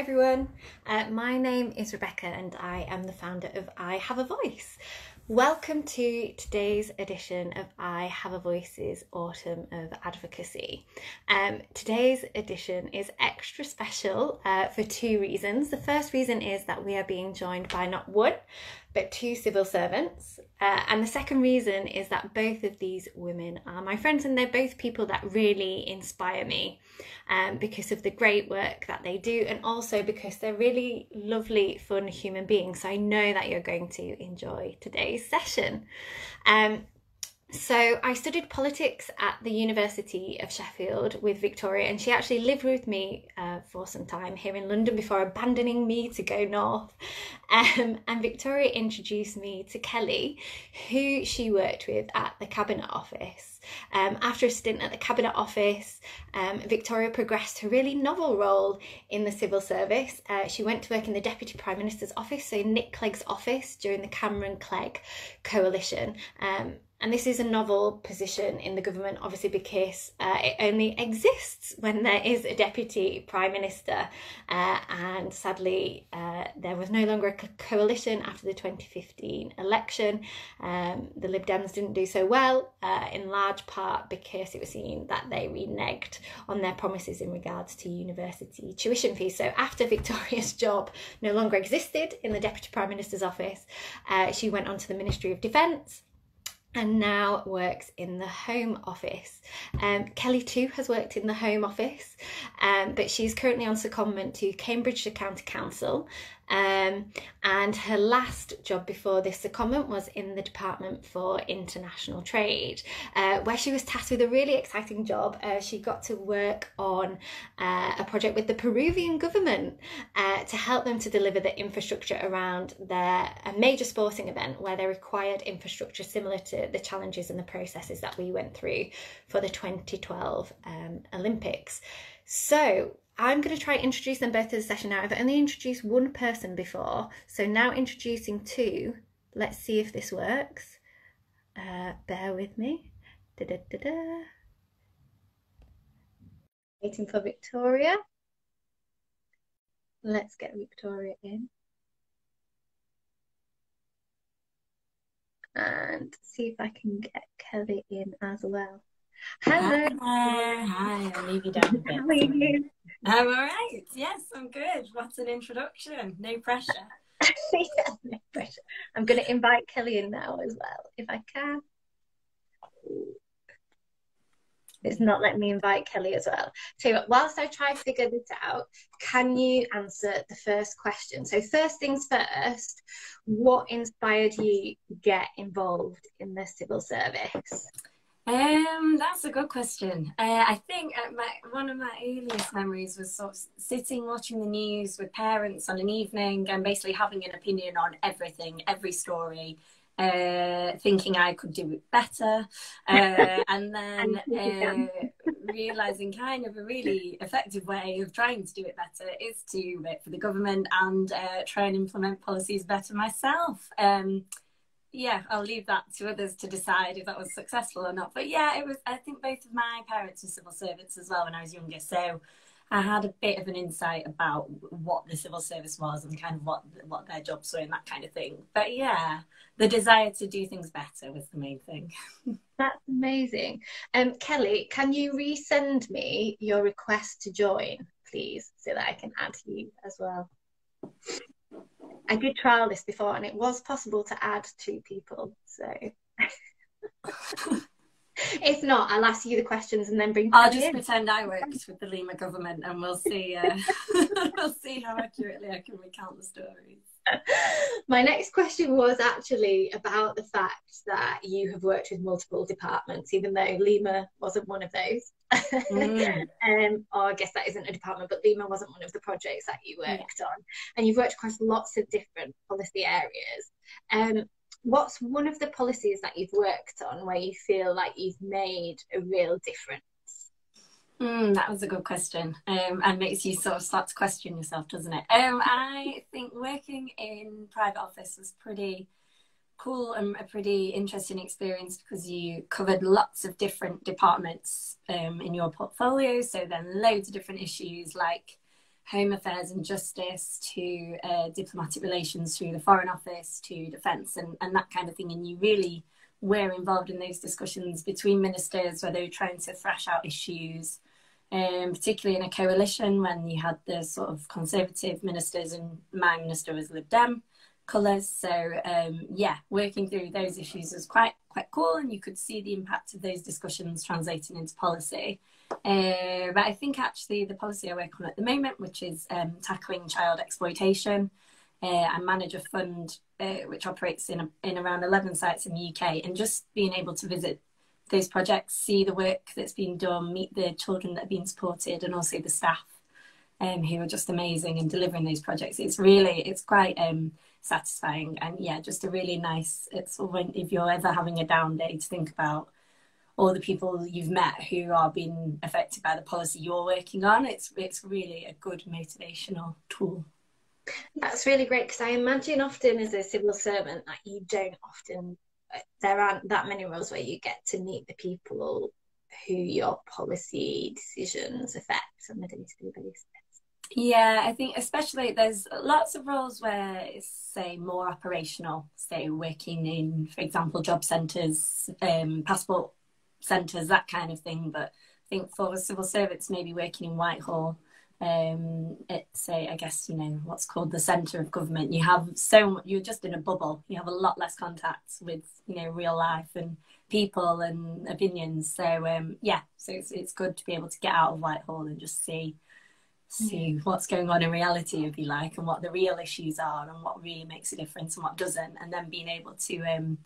everyone. My name is Rebecca and I am the founder of I Have a Voice. Welcome to today's edition of I Have a Voice's Autumn of Advocacy. Today's edition is extra special for two reasons. The first reason is that we are being joined by not one, but two civil servants. And the second reason is that both of these women are my friends, and they're both people that really inspire me because of the great work that they do, and also because they're really lovely, fun human beings. So I know that you're going to enjoy today's session. So I studied politics at the University of Sheffield with Victoria, and she actually lived with me for some time here in London before abandoning me to go north. And Victoria introduced me to Kelly, who she worked with at the Cabinet Office. After a stint at the Cabinet Office, Victoria progressed to a really novel role in the civil service. She went to work in the Deputy Prime Minister's office, so Nick Clegg's office, during the Cameron-Clegg coalition. And this is a novel position in the government, obviously, because it only exists when there is a Deputy Prime Minister. And sadly, there was no longer a coalition after the 2015 election. The Lib Dems didn't do so well, in large part because it was seen that they reneged on their promises in regards to university tuition fees. So after Victoria's job no longer existed in the Deputy Prime Minister's office, she went on to the Ministry of Defence, and now works in the Home Office. Kelly too has worked in the Home Office, but she's currently on secondment to Cambridgeshire County Council. And her last job before this secondment was in the Department for International Trade, where she was tasked with a really exciting job. She got to work on a project with the Peruvian government to help them to deliver the infrastructure around a major sporting event where they required infrastructure similar to the challenges and the processes that we went through for the 2012 Olympics. So I'm going to try and introduce them both to the session now. I've only introduced one person before, so now introducing two. Let's see if this works. Bear with me. Waiting for Victoria. Let's get Victoria in. And see if I can get Kelly in as well. Hello. Hi, I'll leave you down a bit. How are you? I'm all right. Yes, I'm good. What an introduction. No pressure. Yeah, no pressure. I'm going to invite Kelly in now as well, if I can. It's not letting me invite Kelly as well. So whilst I try to figure this out, can you answer the first question? So first things first, what inspired you to get involved in the civil service? That's a good question. I think one of my earliest memories was sort of sitting watching the news with parents on an evening and basically having an opinion on everything, every story, thinking I could do it better, and then realising kind of a really effective way of trying to do it better is to work for the government and try and implement policies better myself. Yeah, I'll leave that to others to decide if that was successful or not. But yeah, it was. I think both of my parents were civil servants as well when I was younger, so I had a bit of an insight about what the civil service was and kind of what their jobs were and that kind of thing. But yeah, the desire to do things better was the main thing. That's amazing. Kelly, can you resend me your request to join, please, so that I can add you as well? I did trial this before and it was possible to add two people, so if not, I'll ask you the questions and then bring I'll Kelly just in. pretend I worked with the Lima government and we'll see we'll see how accurately I can recount the stories. My next question was actually about the fact that you have worked with multiple departments, even though Lima wasn't one of those. Or I guess that isn't a department, but Lima wasn't one of the projects that you worked on. And you've worked across lots of different policy areas. What's one of the policies that you've worked on where you feel like you've made a real difference? That was a good question, and makes you sort of start to question yourself, doesn't it? I think working in private office was pretty cool and a pretty interesting experience because you covered lots of different departments in your portfolio. So then loads of different issues like Home Affairs and Justice to diplomatic relations through the Foreign Office to defence and that kind of thing. And you really were involved in those discussions between ministers where they were trying to thrash out issues, particularly in a coalition when you had the sort of Conservative ministers and my minister was Lib Dem colours. So yeah, working through those issues was quite cool, and you could see the impact of those discussions translating into policy. But I think actually the policy I work on at the moment, which is tackling child exploitation, I manage a fund which operates in around 11 sites in the UK, and just being able to visit those projects, see the work that's been done, meet the children that are being supported, and also the staff who are just amazing in delivering those projects. It's quite satisfying, and yeah, just a really nice, it's when, if you're ever having a down day, to think about all the people you've met who are being affected by the policy you're working on. It's really a good motivational tool. That's really great, because I imagine often as a civil servant that you don't often, there aren't that many roles where you get to meet the people who your policy decisions affect on a day-to-day basis. Yeah, I think especially there's lots of roles where it's, say, more operational, say working in, for example, job centres, passport centres, that kind of thing. But I think for civil servants, maybe working in Whitehall, it's I guess, what's called the centre of government. You have you're just in a bubble. You have a lot less contacts with, real life and people and opinions. So yeah, so it's good to be able to get out of Whitehall and just see what's going on in reality, if you like, and what the real issues are and what really makes a difference and what doesn't, and then being able to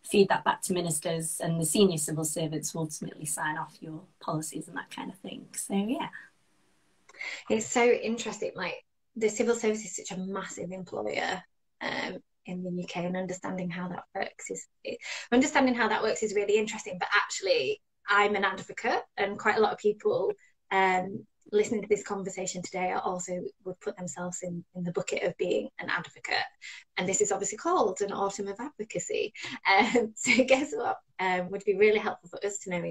feed that back to ministers and the senior civil servants who ultimately sign off your policies and that kind of thing. So yeah, it's so interesting. Like, the civil service is such a massive employer in the UK, and understanding how that works is really interesting. But actually, I'm an advocate, and quite a lot of people listening to this conversation today are also would put themselves in the bucket of being an advocate, and this is obviously called an autumn of advocacy. So guess what would be really helpful for us to know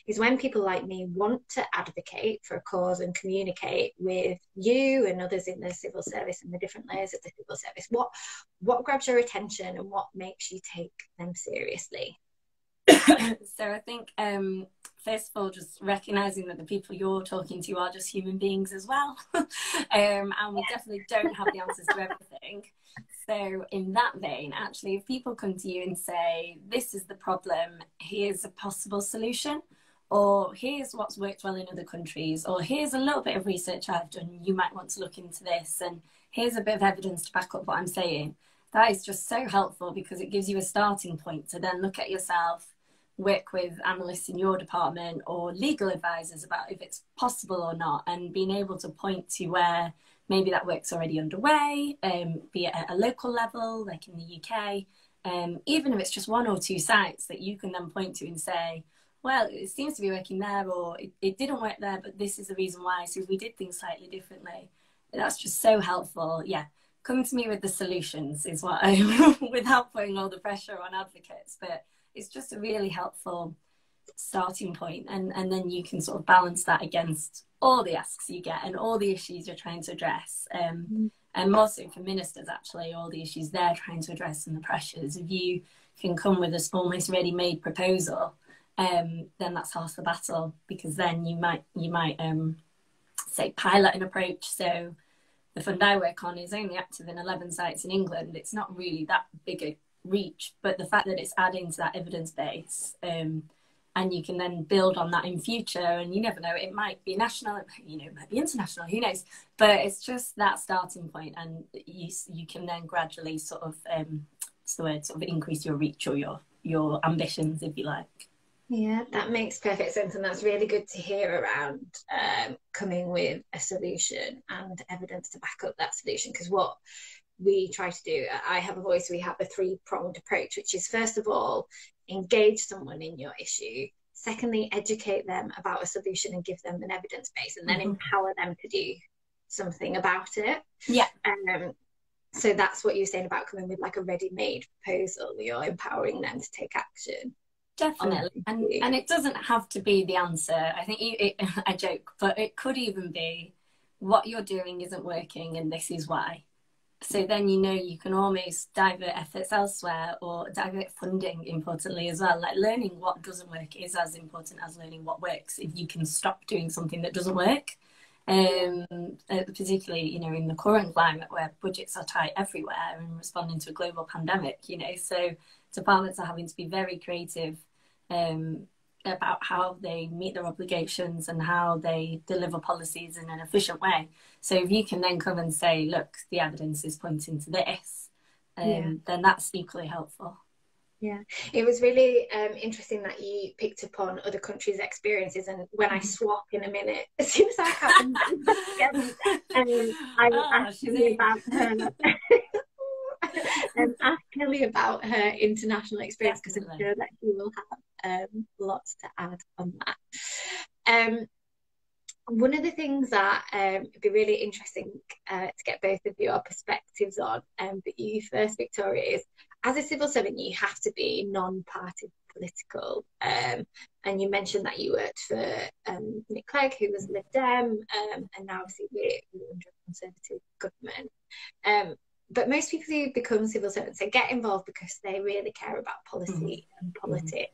is when people like me want to advocate for a cause and communicate with you and others in the civil service and the different layers of the civil service, what grabs your attention and what makes you take them seriously? So I think first of all, just recognising that the people you're talking to are just human beings as well. And we definitely don't have the answers to everything. So in that vein, actually, if people come to you and say, this is the problem, here's a possible solution, or here's what's worked well in other countries, or here's a little bit of research I've done, you might want to look into this, and here's a bit of evidence to back up what I'm saying, that is just so helpful, because it gives you a starting point to then look at yourself, work with analysts in your department or legal advisors about if it's possible or not, and being able to point to where maybe that work's already underway, be it at a local level, like in the UK, even if it's just one or two sites that you can then point to and say, well, it seems to be working there, or it didn't work there, but this is the reason why, so if we did things slightly differently. That's just so helpful. Yeah, come to me with the solutions is what I, without putting all the pressure on advocates, but it's just a really helpful starting point, and then you can sort of balance that against all the asks you get and all the issues you're trying to address, and more so for ministers, actually, all the issues they're trying to address and the pressures. If you can come with a almost ready-made proposal, then that's half the battle, because then you might say pilot an approach. So the fund I work on is only active in 11 sites in England. It's not really that big a reach, but the fact that it's adding to that evidence base, and you can then build on that in future, and you never know, it might be national, it might be international, who knows, but it's just that starting point, and you can then gradually sort of sort of increase your reach or your ambitions, if you like. Yeah, that makes perfect sense, and that's really good to hear around coming with a solution and evidence to back up that solution, because what we try to do at I Have a Voice, we have a three-pronged approach, which is, first of all, engage someone in your issue, secondly, educate them about a solution and give them an evidence base, and then empower them to do something about it. Yeah. So that's what you're saying about coming with like a ready-made proposal. You're empowering them to take action. Definitely. And it doesn't have to be the answer. I think I joke, but it could even be, what you're doing isn't working and this is why. So then, you know, you can almost divert efforts elsewhere or divert funding, importantly, as well. Like learning what doesn't work is as important as learning what works if you can stop doing something that doesn't work. Particularly, you know, in the current climate where budgets are tight everywhere and responding to a global pandemic, you know, so departments are having to be very creative about how they meet their obligations and how they deliver policies in an efficient way. So if you can then come and say, look, the evidence is pointing to this, then that's equally helpful. Yeah, it was really interesting that you picked upon other countries' experiences, and when I swap in a minute, as soon as I come together, I will ask Kelly about her. Ask Kelly about her international experience, because I'm sure that she will have lots to add on that. One of the things that would be really interesting to get both of your perspectives on, but you first, Victoria, is as a civil servant, you have to be non-party political. And you mentioned that you worked for Nick Clegg, who was Lib Dem, and now obviously we're under a Conservative government. But most people who become civil servants, they get involved because they really care about policy and politics.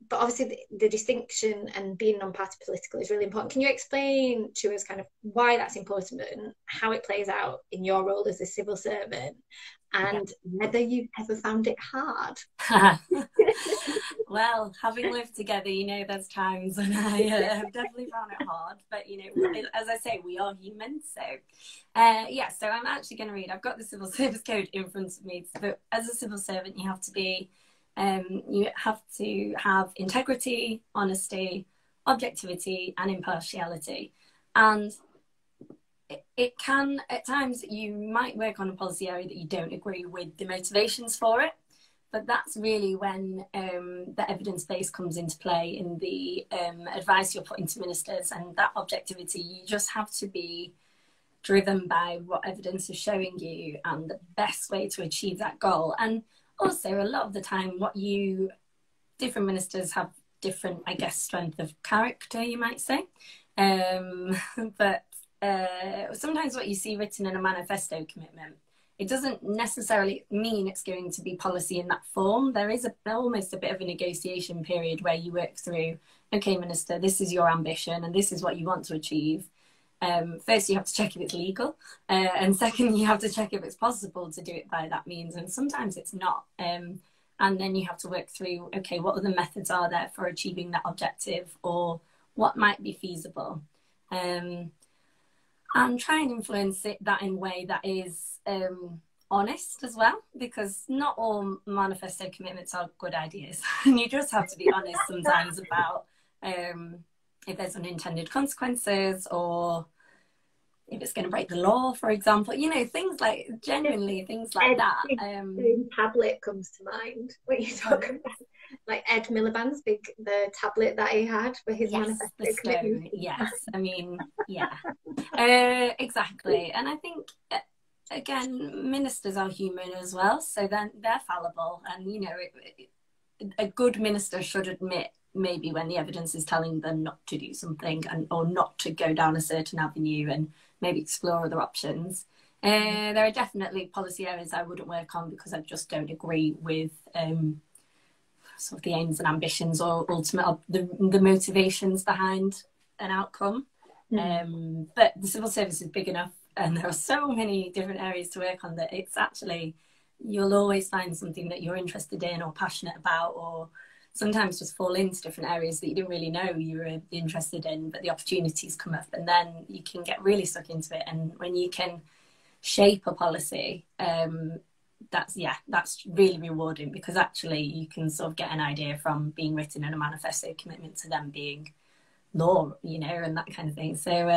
But obviously the distinction and being non-party political is really important. Can you explain to us kind of why that's important and how it plays out in your role as a civil servant, and whether you've ever found it hard? Well, having lived together, you know, there's times when I have definitely found it hard. But, you know, as I say, we are human. So, so I'm actually going to read. I've got the Civil Service Code in front of me. But as a civil servant, you have to have integrity, honesty, objectivity, and impartiality. And it can, at times, you might work on a policy area that you don't agree with the motivations for it. But that's really when the evidence base comes into play in the advice you're putting to ministers, and that objectivity. You just have to be driven by what evidence is showing you and the best way to achieve that goal. And also, a lot of the time, different ministers have different, I guess, strength of character, you might say. But sometimes what you see written in a manifesto commitment, it doesn't necessarily mean it's going to be policy in that form. There is almost a bit of a negotiation period where you work through, okay, Minister, this is your ambition and this is what you want to achieve. First, you have to check if it's legal. And second, you have to check if it's possible to do it by that means. And sometimes it's not. And then you have to work through, okay, what other methods are there for achieving that objective, or what might be feasible? And try and influence that in a way that is honest as well, because not all manifesto commitments are good ideas. And you just have to be honest sometimes about if there's unintended consequences, or if it's going to break the law, for example, you know, things like, genuinely things like that. Tablet comes to mind when you talk about, like, Ed Miliband's the tablet that he had for his manifesto commitment. Yes, I mean, exactly. And I think, again, ministers are human as well, so then they're fallible. And, you know, a good minister should admit maybe when the evidence is telling them not to do something, or not to go down a certain avenue, and maybe explore other options. There are definitely policy areas I wouldn't work on because I just don't agree with sort of the aims and ambitions, or ultimate the motivations behind an outcome. But the civil service is big enough, and there are so many different areas to work on, that it's actually, you'll always find something that you're interested in or passionate about, or sometimes just fall into different areas that you didn't really know you were interested in, but the opportunities come up, and then you can get really stuck into it. And when you can shape a policy, that's really rewarding, because actually you can sort of get an idea from being written in a manifesto commitment to them being law, you know, and that kind of thing. So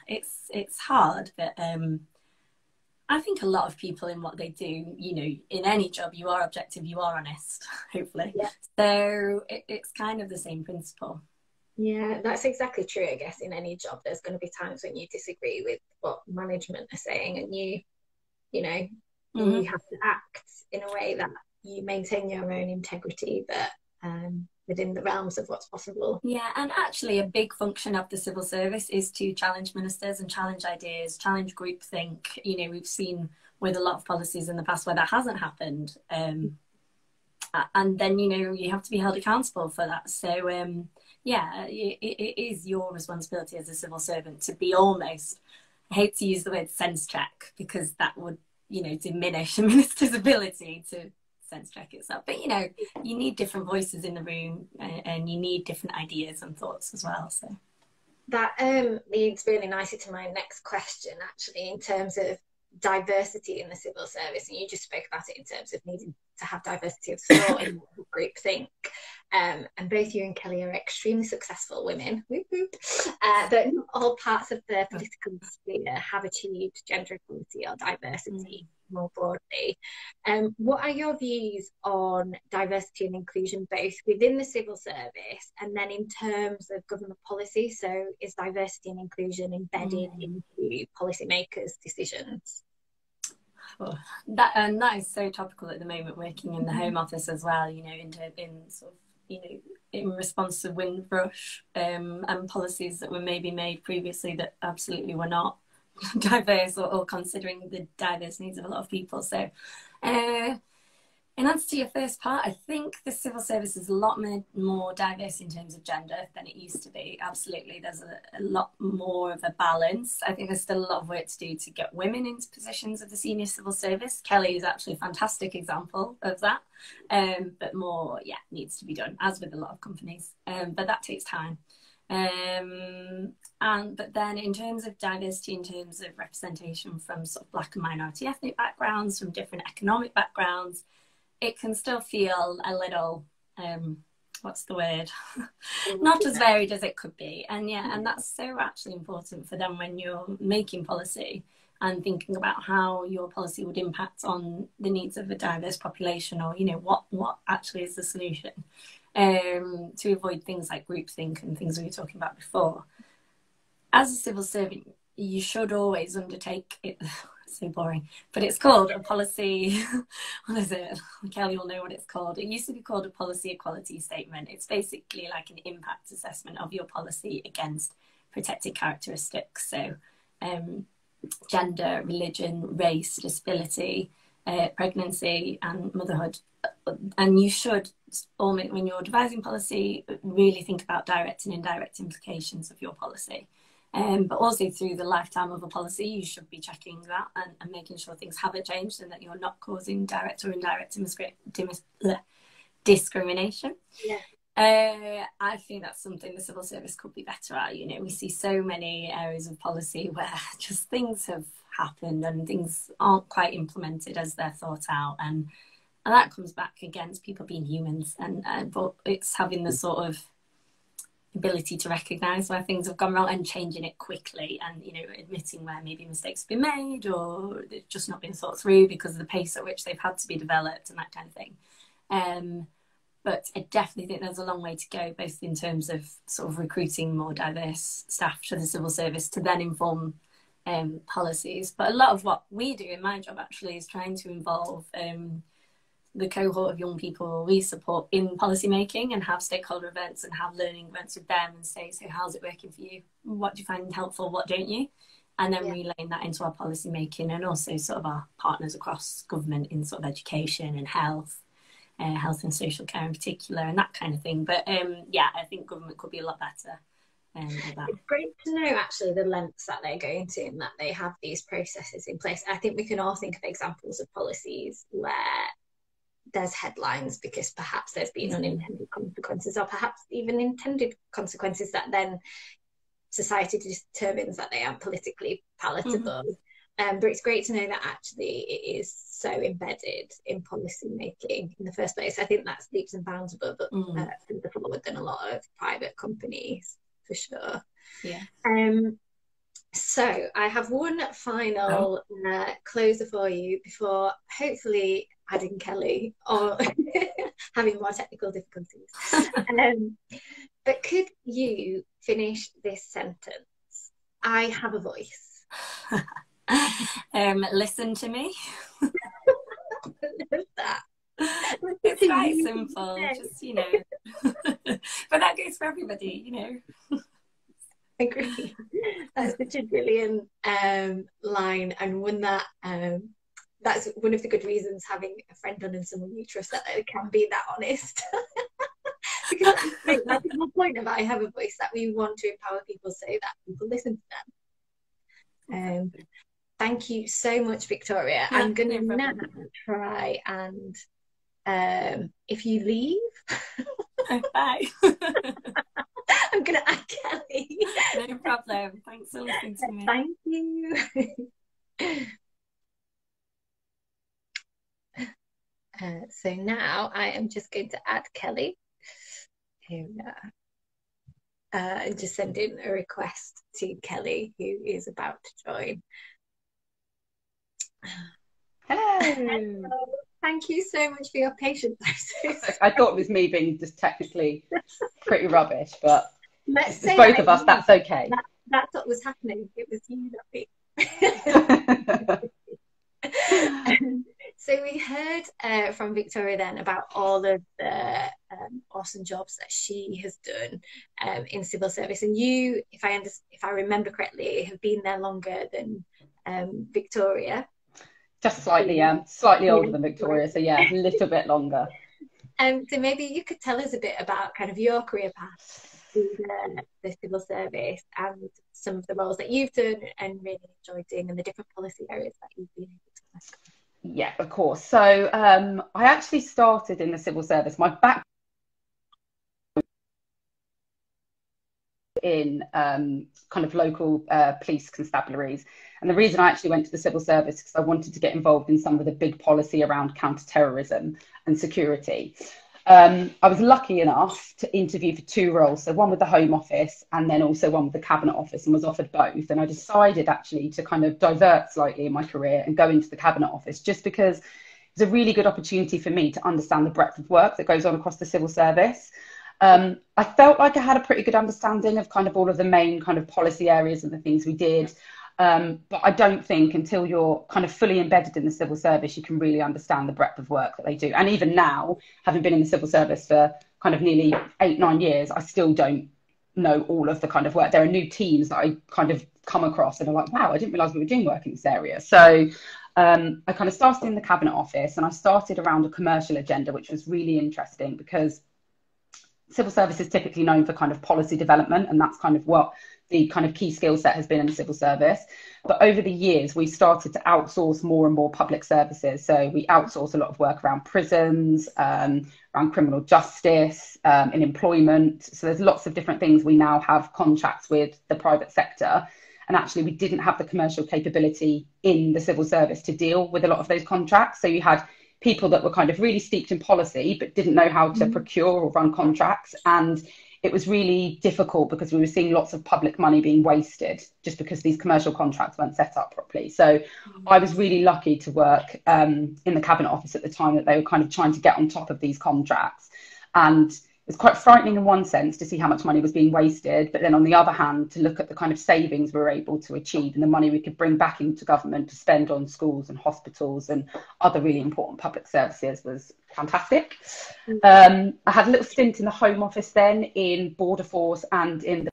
it's hard, but I think a lot of people in what they do, you know, in any job, you are objective, you are honest, hopefully. Yeah. So it's kind of the same principle. Yeah, that's exactly true. I guess in any job, there's going to be times when you disagree with what management are saying, and you know, you have to act in a way that you maintain your own integrity, but within the realms of what's possible. Yeah, and actually a big function of the civil service is to challenge ministers and challenge ideas, challenge groupthink. You know, we've seen with a lot of policies in the past where that hasn't happened. And then, you know, you have to be held accountable for that. So, yeah, it is your responsibility as a civil servant to be almost, I hate to use the word sense check because that would, you know, diminish a minister's ability to sense check itself. But, you know, you need different voices in the room and you need different ideas and thoughts as well. So that leads really nicely to my next question, actually, in terms of diversity in the civil service. And you just spoke about it in terms of needing to have diversity of thought in group think. And both you and Kelly are extremely successful women. Whoop, whoop. But not all parts of the political sphere have achieved gender equality or diversity more broadly. What are your views on diversity and inclusion, both within the civil service and then in terms of government policy? So is diversity and inclusion embedded into policymakers' decisions? Oh, that is so topical at the moment, working in the Home Office as well, you know, in sort of, you know, in response to Windrush and policies that were maybe made previously that absolutely were not diverse or considering the diverse needs of a lot of people. So in answer to your first part, I think the civil service is a lot more diverse in terms of gender than it used to be. Absolutely, there's a lot more of a balance. I think there's still a lot of work to do to get women into positions of the senior civil service. Kelly is actually a fantastic example of that, but more, yeah, needs to be done, as with a lot of companies. But that takes time. But then in terms of diversity, in terms of representation from sort of Black and minority ethnic backgrounds, from different economic backgrounds, it can still feel a little, what's the word? Not as varied as it could be. And yeah, and that's so actually important for them when you're making policy and thinking about how your policy would impact on the needs of a diverse population, or, you know, what actually is the solution, to avoid things like groupthink and things we were talking about before. As a civil servant, you should always undertake it. So boring, but it's called a policy. What is it? Kelly will know what it's called. It used to be called a policy equality statement. It's basically like an impact assessment of your policy against protected characteristics. So gender, religion, race, disability, pregnancy and motherhood. And you should, when you're devising policy, really think about direct and indirect implications of your policy. But also through the lifetime of a policy, you should be checking that and making sure things haven't changed and that you're not causing direct or indirect discrimination. Yeah. I think that's something the civil service could be better at. You know, we see so many areas of policy where just things have happened and things aren't quite implemented as they're thought out, and that comes back again to people being humans, but it's having the sort of ability to recognise where things have gone wrong and changing it quickly, and, you know, admitting where maybe mistakes have been made or they've just not been thought through because of the pace at which they've had to be developed and that kind of thing. But I definitely think there's a long way to go, both in terms of sort of recruiting more diverse staff to the civil service to then inform policies. But a lot of what we do in my job actually is trying to involve the cohort of young people we support in policy making and have stakeholder events and have learning events with them and say, so how's it working for you? What do you find helpful? What don't you? And then relaying that into our policy making and also sort of our partners across government in sort of education and health and social care in particular and that kind of thing. But yeah, I think government could be a lot better. With that. It's great to know actually the lengths that they're going to and that they have these processes in place. I think we can all think of examples of policies where there's headlines because perhaps there's been unintended consequences or perhaps even intended consequences that then society determines that they aren't politically palatable. But it's great to know that actually it is so embedded in policy making in the first place. I think that's leaps and bounds above further forward than a lot of private companies, for sure. Yeah. So I have one final closer for you before hopefully adding Kelly or having more technical difficulties. But could you finish this sentence? I have a voice. Listen to me. That. It's It's quite simple, just, you know. But that goes for everybody, you know. I agree. That's such a brilliant line, and one that that's one of the good reasons having a friend on and someone you trust that they can be that honest. Because that's the whole point of I Have a Voice, that we want to empower people so that people listen to them. Thank you so much, Victoria. No, I'm going to no now try and if you leave, bye. I'm going to add Kelly. No problem. Thanks for listening to me. Thank you. So now I am just going to add Kelly. Here we are. And just send in a request to Kelly, who is about to join. Hello. Thank you so much for your patience. I thought it was me being just technically pretty rubbish, but let's say both of us, that's okay. That's what was happening. It was you, not me. So we heard from Victoria then about all of the awesome jobs that she has done in civil service, and you, if I remember correctly, have been there longer than Victoria. Just slightly, slightly older than Victoria, so yeah, a little bit longer. So maybe you could tell us a bit about kind of your career path through the civil service and some of the roles that you've done and really enjoyed doing, and the different policy areas that you've been able to work on. Yeah, of course. So I actually started in the civil service. My background in kind of local police constabularies. And the reason I actually went to the civil service is because I wanted to get involved in some of the big policy around counter-terrorism and security. I was lucky enough to interview for 2 roles, so one with the Home Office and then also one with the Cabinet Office, and was offered both. And I decided actually to kind of divert slightly in my career and go into the Cabinet Office, just because it was a really good opportunity for me to understand the breadth of work that goes on across the civil service. I felt like I had a pretty good understanding of kind of all of the main kind of policy areas and the things we did. But I don't think until you're kind of fully embedded in the civil service, you can really understand the breadth of work that they do. And even now, having been in the civil service for kind of nearly 8-9 years, I still don't know all of the kind of work. There are new teams that I kind of come across and I'm like, wow, I didn't realise we were doing work in this area. So I kind of started in the Cabinet Office, and I started around a commercial agenda, which was really interesting because civil service is typically known for kind of policy development, and that's kind of what the kind of key skill set has been in the civil service. But over the years, we started to outsource more and more public services. So we outsource a lot of work around prisons, around criminal justice, in employment. So there's lots of different things we now have contracts with the private sector. And actually, we didn't have the commercial capability in the civil service to deal with a lot of those contracts. So you had people that were kind of really steeped in policy but didn't know how to procure or run contracts, and it was really difficult because we were seeing lots of public money being wasted just because these commercial contracts weren't set up properly. So I was really lucky to work in the Cabinet Office at the time that they were kind of trying to get on top of these contracts, and it was quite frightening in one sense to see how much money was being wasted, but then on the other hand to look at the kind of savings we were able to achieve and the money we could bring back into government to spend on schools and hospitals and other really important public services was fantastic. I had a little stint in the Home Office then, in Border Force and in the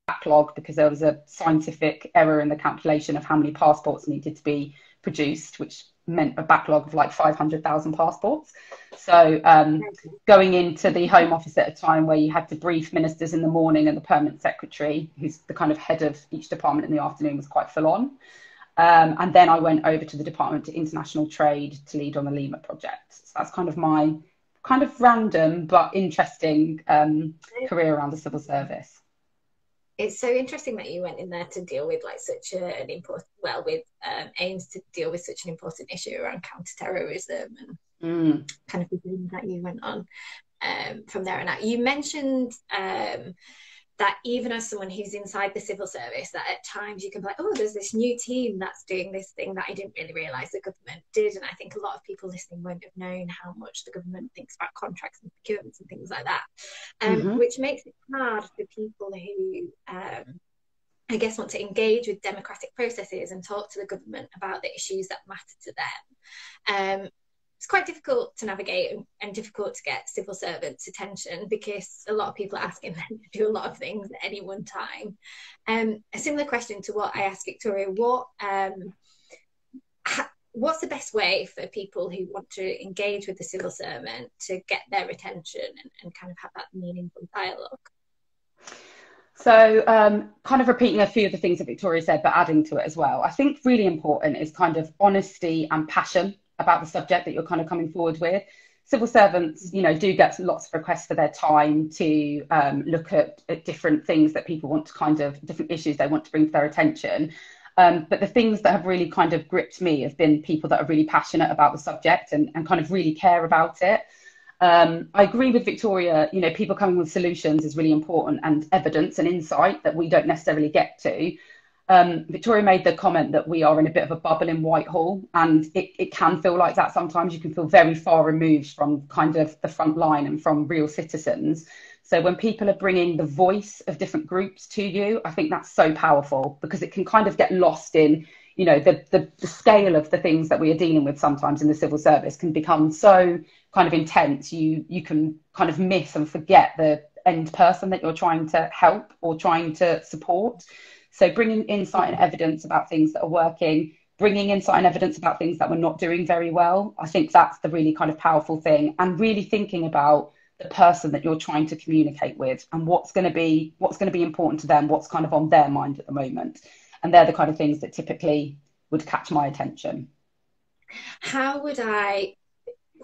backlog, because there was a scientific error in the calculation of how many passports needed to be produced, which meant a backlog of like 500,000 passports. So going into the Home Office at a time where you had to brief ministers in the morning and the permanent secretary, who's the kind of head of each department in the afternoon, was quite full on. And then I went over to the Department of International Trade to lead on the Lima project. So that's kind of my kind of random but interesting career around the civil service. It's so interesting that you went in there to deal with like such an important, well, with aims to deal with such an important issue around counter-terrorism and kind of the thing that you went on from there on out. You mentioned that even as someone who's inside the civil service, that at times you can be like, oh, there's this new team that's doing this thing that I didn't really realise the government did. And I think a lot of people listening won't have known how much the government thinks about contracts and procurements and things like that, which makes it hard for people who I guess, want to engage with democratic processes and talk to the government about the issues that matter to them. It's quite difficult to navigate and difficult to get civil servants' attention because a lot of people are asking them to do a lot of things at any one time. A similar question to what I asked Victoria, what's the best way for people who want to engage with the civil servant to get their attention and kind of have that meaningful dialogue? So kind of repeating a few of the things that Victoria said, but adding to it as well. I think really important is kind of honesty and passion about the subject that you're kind of coming forward with. Civil servants, you know, do get lots of requests for their time to look at different things that people want to kind of, different issues they want to bring to their attention. But the things that have really kind of gripped me have been people that are really passionate about the subject and kind of really care about it. I agree with Victoria, you know, people coming with solutions is really important, and evidence and insight that we don't necessarily get to. Victoria made the comment that we are in a bit of a bubble in Whitehall, and it can feel like that sometimes. You can feel very far removed from kind of the front line and from real citizens. So when people are bringing the voice of different groups to you, I think that's so powerful, because it can kind of get lost in, you know, the scale of the things that we are dealing with sometimes in the civil service can become so kind of intense. You can kind of miss and forget the end person that you're trying to help or trying to support. So bringing insight and evidence about things that are working, bringing insight and evidence about things that we're not doing very well, I think that's the really kind of powerful thing. And really thinking about the person that you're trying to communicate with and what's going to be important to them, what's kind of on their mind at the moment. And they're the kind of things that typically would catch my attention. How would I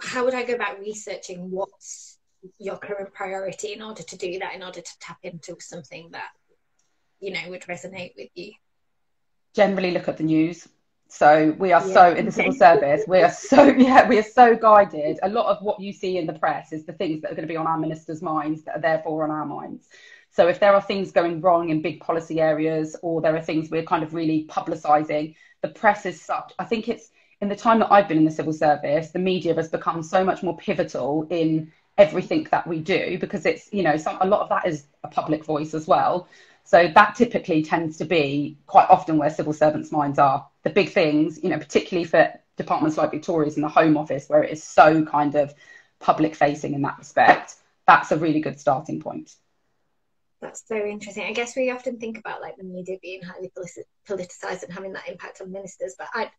go about researching what's your current priority in order to do that, in order to tap into something that, you know, would resonate with you? Generally look at the news. So we are so in the civil service, we are so guided. A lot of what you see in the press is the things that are going to be on our ministers' minds that are therefore on our minds. So if there are things going wrong in big policy areas, or there are things we're kind of really publicising, the press is such, I think it's, in the time that I've been in the civil service, the media has become so much more pivotal in everything that we do, because it's, you know, a lot of that is a public voice as well. So that typically tends to be quite often where civil servants' minds are. The big things, you know, particularly for departments like Victoria's in the Home Office, where it is so kind of public facing in that respect, that's a really good starting point. That's so interesting. I guess we often think about like the media being highly politicised and having that impact on ministers, but I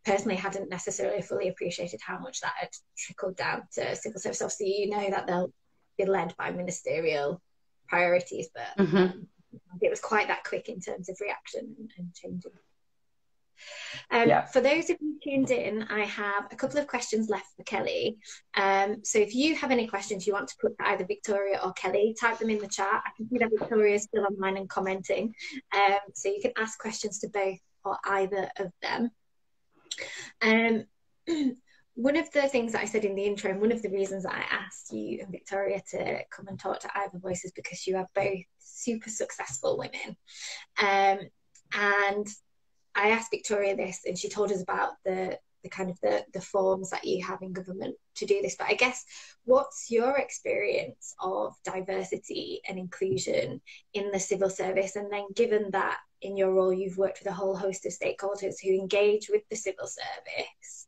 personally hadn't necessarily fully appreciated how much that had trickled down to civil service. Obviously, you know that they'll be led by ministerial priorities, but it was quite that quick in terms of reaction and changing. For those of you tuned in, I have a couple of questions left for Kelly. So if you have any questions you want to put to either Victoria or Kelly, type them in the chat. I can see that Victoria is still online and commenting. So you can ask questions to both or either of them. One of the things that I said in the intro, and one of the reasons that I asked you and Victoria to come and talk to Either Voice, is because you are both super successful women. And I asked Victoria this, and she told us about the kind of the forms that you have in government to do this. But I guess, what's your experience of diversity and inclusion in the civil service? And then, given that in your role you've worked with a whole host of stakeholders who engage with the civil service,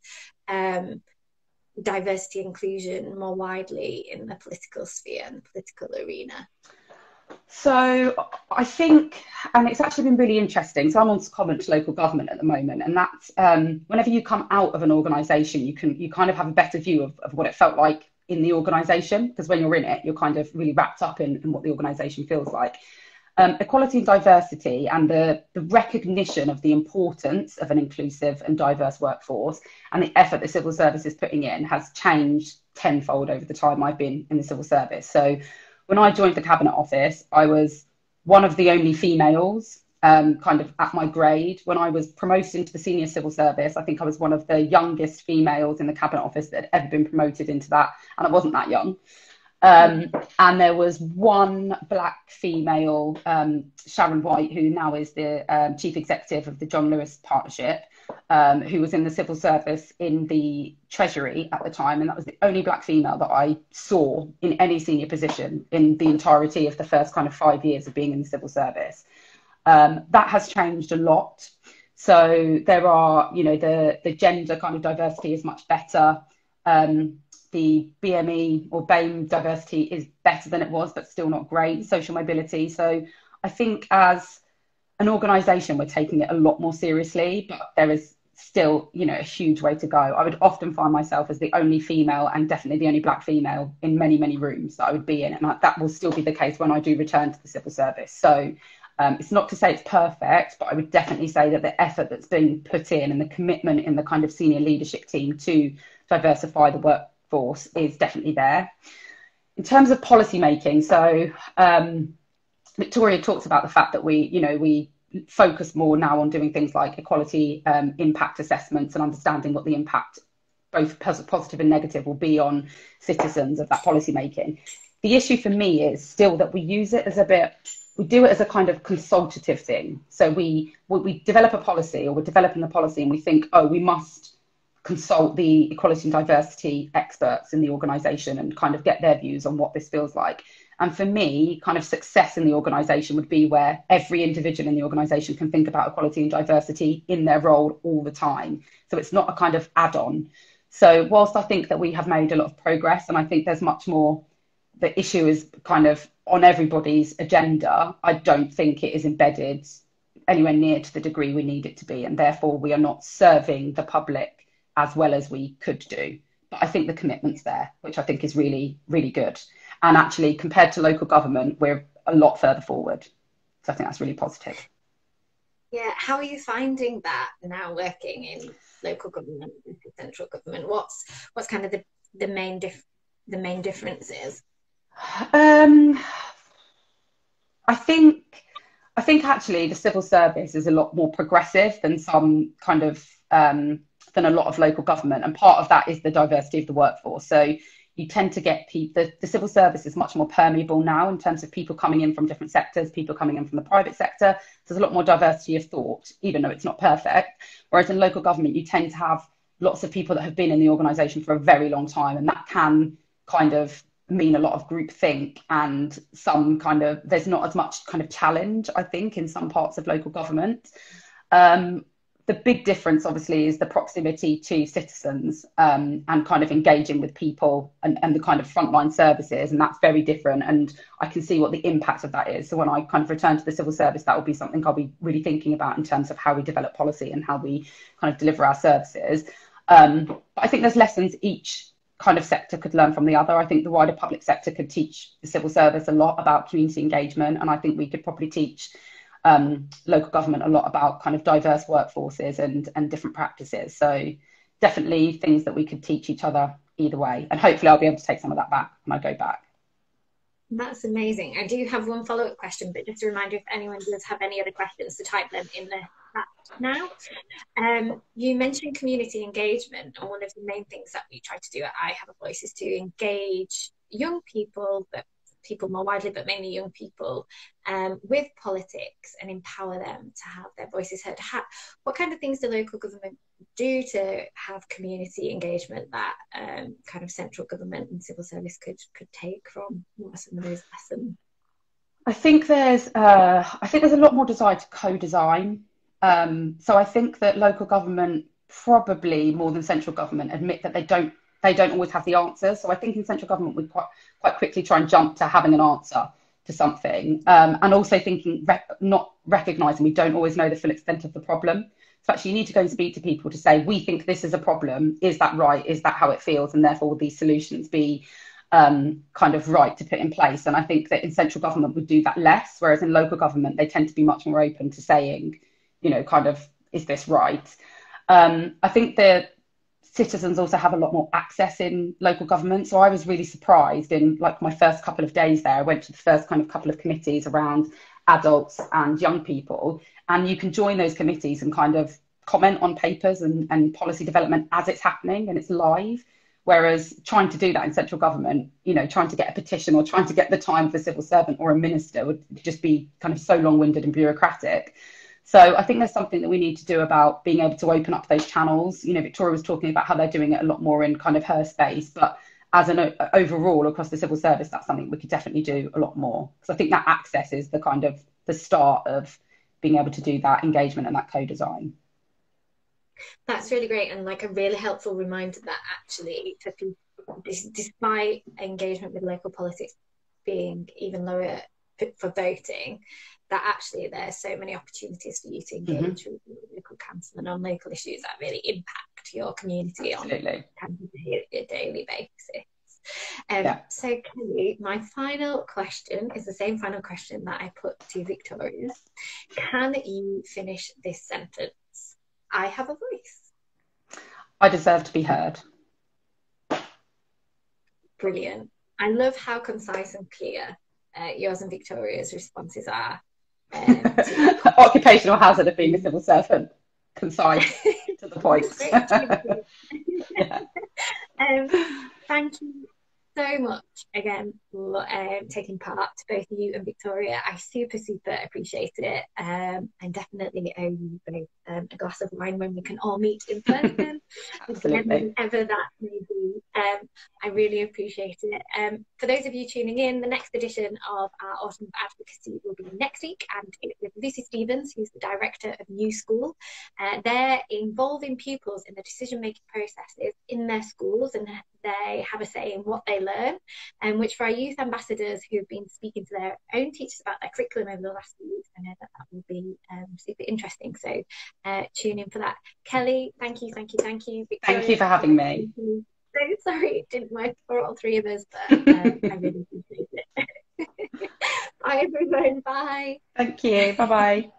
diversity inclusion more widely in the political sphere and the political arena? So I think, and it's actually been really interesting. So I'm on secondment to local government at the moment, and that's whenever you come out of an organisation, you kind of have a better view of what it felt like in the organisation, because when you're in it, you're kind of really wrapped up in what the organisation feels like. Equality and diversity and the recognition of the importance of an inclusive and diverse workforce and the effort the civil service is putting in has changed tenfold over the time I've been in the civil service. So when I joined the Cabinet Office, I was one of the only females kind of at my grade. When I was promoted into the senior civil service, I think I was one of the youngest females in the Cabinet Office that had ever been promoted into that, and I wasn't that young. And there was one black female, Sharon White, who now is the chief executive of the John Lewis Partnership, who was in the civil service in the Treasury at the time. And that was the only black female that I saw in any senior position in the entirety of the first kind of 5 years of being in the civil service. That has changed a lot. So there are, you know, the gender kind of diversity is much better. The BME or BAME diversity is better than it was, but still not great. Social mobility. So I think as an organisation, we're taking it a lot more seriously, but there is still, you know, a huge way to go. I would often find myself as the only female and definitely the only black female in many, many rooms that I would be in. And that will still be the case when I do return to the civil service. So it's not to say it's perfect, but I would definitely say that the effort that's been put in and the commitment in the kind of senior leadership team to diversify the workforce is definitely there. In terms of policy making, so Victoria talked about the fact that we focus more now on doing things like equality impact assessments and understanding what the impact, both positive and negative, will be on citizens of that policy making. The issue for me is still that we use it as we do it as a kind of consultative thing. So we develop a policy, or we're developing a policy, and we think, oh, we must consult the equality and diversity experts in the organisation and kind of get their views on what this feels like. And for me, kind of success in the organisation would be where every individual in the organisation can think about equality and diversity in their role all the time. So it's not a kind of add-on. So whilst I think that we have made a lot of progress, and I think there's much more, the issue is kind of on everybody's agenda, I don't think it is embedded anywhere near to the degree we need it to be. And therefore, we are not serving the public as well as we could do. But I think the commitment's there, which I think is really, really good. And actually, compared to local government, we're a lot further forward. So I think that's really positive. Yeah, how are you finding that now working in local government, central government? What's kind of the main differences? I think actually the civil service is a lot more progressive than some kind of than a lot of local government, and part of that is the diversity of the workforce. So you tend to get people, the civil service is much more permeable now in terms of people coming in from different sectors, people coming in from the private sector. So there's a lot more diversity of thought, even though it's not perfect. Whereas in local government, you tend to have lots of people that have been in the organisation for a very long time, and that can kind of mean a lot of groupthink and some kind of, there's not as much kind of challenge, I think, in some parts of local government. The big difference, obviously, is the proximity to citizens and kind of engaging with people and the kind of frontline services. And that's very different. And I can see what the impact of that is. So when I kind of return to the civil service, that will be something I'll be really thinking about in terms of how we develop policy and how we kind of deliver our services. But I think there's lessons each kind of sector could learn from the other. I think the wider public sector could teach the civil service a lot about community engagement. And I think we could probably teach local government a lot about kind of diverse workforces and different practices. So definitely things that we could teach each other either way. And hopefully I'll be able to take some of that back when I go back. That's amazing. I do have one follow-up question, but just a reminder, if anyone does have any other questions, to type them in the chat now. You mentioned community engagement, and one of the main things that we try to do at I Have a Voice is to engage young people, but people more widely, but mainly young people, with politics and empower them to have their voices heard. What kind of things do local government do to have community engagement that kind of central government and civil service could take from? What are some of those lessons? I think there's a lot more desire to co-design. So I think that local government, probably more than central government, admit that they don't always have the answers. So I think in central government we quite quickly try and jump to having an answer to something, and also thinking not recognising we don't always know the full extent of the problem. So actually you need to go and speak to people to say, we think this is a problem, is that right, is that how it feels, and therefore will these solutions be kind of right to put in place. And I think that in central government we do that less, whereas in local government they tend to be much more open to saying, you know, kind of, is this right? I think that citizens also have a lot more access in local government. So I was really surprised in like my first couple of days there. I went to the first kind of couple of committees around adults and young people, and you can join those committees and kind of comment on papers and policy development as it's happening and it's live. Whereas trying to do that in central government, you know, trying to get a petition or trying to get the time for a civil servant or a minister would just be kind of so long-winded and bureaucratic. So I think there's something that we need to do about being able to open up those channels. You know, Victoria was talking about how they're doing it a lot more in kind of her space, but as an overall across the civil service, that's something we could definitely do a lot more. Because I think that access is the kind of the start of being able to do that engagement and that co-design. That's really great, and like a really helpful reminder that actually for people, despite engagement with local politics being even lower for voting, that actually there's so many opportunities for you to engage with local council and on local issues that really impact your community on a daily basis. So Kelly, my final question is the same final question that I put to Victoria. Can you finish this sentence? I have a voice. I deserve to be heard. Brilliant. I love how concise and clear yours and Victoria's responses are. Occupational hazard of being a civil servant. Concise, to the point. Thank you so much again for taking part, to both you and Victoria. I super appreciate it, and definitely owe you both a glass of wine when we can all meet in person. Absolutely. Whenever that may be. I really appreciate it. For those of you tuning in, the next edition of our Autumn of Advocacy will be next week, and it's with Lucy Stevens, who's the director of New School. They're involving pupils in the decision-making processes in their schools, and they have a say in what they learn, and which for our youth ambassadors who've been speaking to their own teachers about their curriculum over the last few weeks, I know that will be super interesting. So tune in for that. Kelly, thank you. Victoria, thank you for having me. So sorry it didn't work for all three of us, but I really appreciate it. Bye everyone. Bye. Thank you. Bye bye.